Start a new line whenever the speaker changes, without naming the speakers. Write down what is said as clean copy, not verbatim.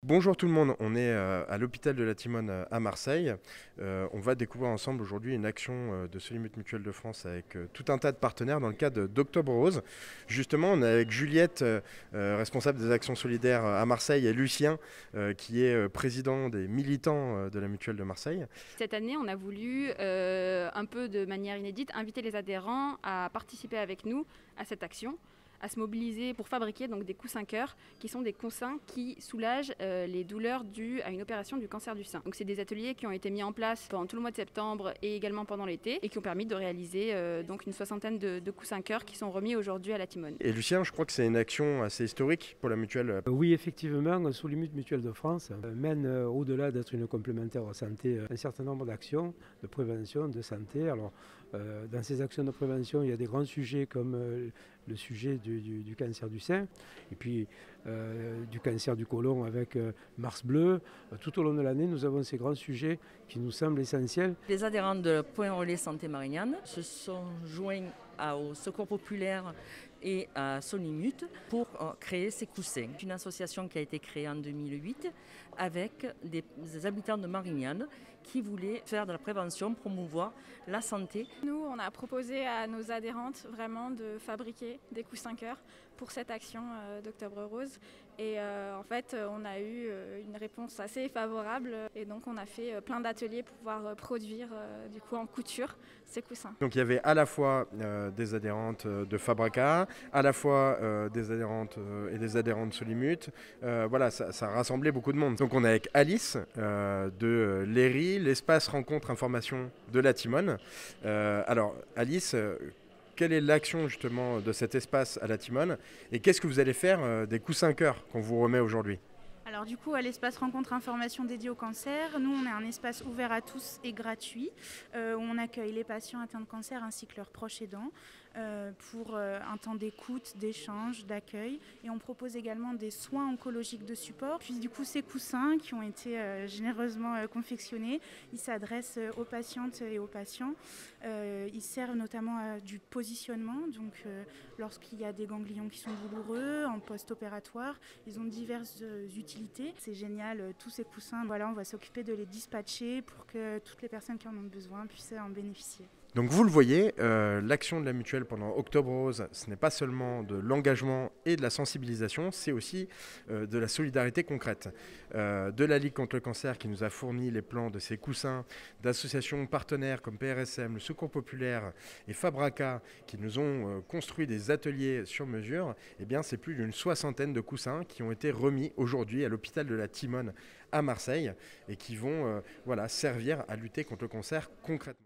Bonjour tout le monde, on est à l'hôpital de la Timone à Marseille. On va découvrir ensemble aujourd'hui une action de Solimut Mutuelle de France avec tout un tas de partenaires dans le cadre d'Octobre Rose. Justement, on est avec Juliette, responsable des actions solidaires à Marseille, et Lucien, qui est président des militants de la Mutuelle de Marseille.
Cette année, on a voulu, un peu de manière inédite, inviter les adhérents à participer avec nous à cette action, à se mobiliser pour fabriquer donc des coussins cœur, qui sont des coussins qui soulagent les douleurs dues à une opération du cancer du sein. Donc c'est des ateliers qui ont été mis en place pendant tout le mois de septembre et également pendant l'été et qui ont permis de réaliser donc une soixantaine de coussins cœur qui sont remis aujourd'hui à la Timone.
Et Lucien, je crois que c'est une action assez historique pour la mutuelle.
Oui, effectivement, Solimut Mutuelle de France mène, au-delà d'être une complémentaire santé, un certain nombre d'actions de prévention, de santé. Alors, dans ces actions de prévention, il y a des grands sujets comme le sujet du cancer du sein, et puis du cancer du côlon avec Mars Bleu. Tout au long de l'année, nous avons ces grands sujets qui nous semblent essentiels.
Les adhérents de Point Relais Santé Marignane se sont joints au Secours Populaire et à Solimut pour créer ces coussins. C'est une association qui a été créée en 2008 avec des habitants de Marignane qui voulaient faire de la prévention, promouvoir la santé.
Nous, on a proposé à nos adhérentes vraiment de fabriquer des coussins cœur pour cette action d'Octobre Rose. Et en fait, on a eu une réponse assez favorable et donc on a fait plein d'ateliers pour pouvoir produire du coup en couture ces coussins.
Donc il y avait à la fois des adhérentes de Fabraca, à la fois des adhérentes et des adhérents de Solimut. Voilà, ça rassemblait beaucoup de monde. Donc on est avec Alice de l'ERI, l'espace rencontre information de la Timone. Alors Alice, quelle est l'action justement de cet espace à la Timone et qu'est-ce que vous allez faire des coussins cœur qu'on vous remet aujourd'hui ?
Alors du coup, à l'espace rencontre information dédié au cancer, nous on est un espace ouvert à tous et gratuit où on accueille les patients atteints de cancer ainsi que leurs proches aidants pour un temps d'écoute, d'échange, d'accueil, et on propose également des soins oncologiques de support. Puis du coup, ces coussins qui ont été généreusement confectionnés, ils s'adressent aux patientes et aux patients. Ils servent notamment à du positionnement, donc lorsqu'il y a des ganglions qui sont douloureux, en post-opératoire, ils ont diverses utilités. C'est génial, tous ces coussins, voilà, on va s'occuper de les dispatcher pour que toutes les personnes qui en ont besoin puissent en bénéficier.
Donc vous le voyez, l'action de la mutuelle pendant Octobre Rose, ce n'est pas seulement de l'engagement et de la sensibilisation, c'est aussi de la solidarité concrète. De la Ligue contre le cancer qui nous a fourni les plans de ces coussins, d'associations partenaires comme PRSM, le Secours Populaire et Fabraca qui nous ont construit des ateliers sur mesure, eh bien c'est plus d'une soixantaine de coussins qui ont été remis aujourd'hui à l'hôpital de la Timone à Marseille et qui vont servir à lutter contre le cancer concrètement.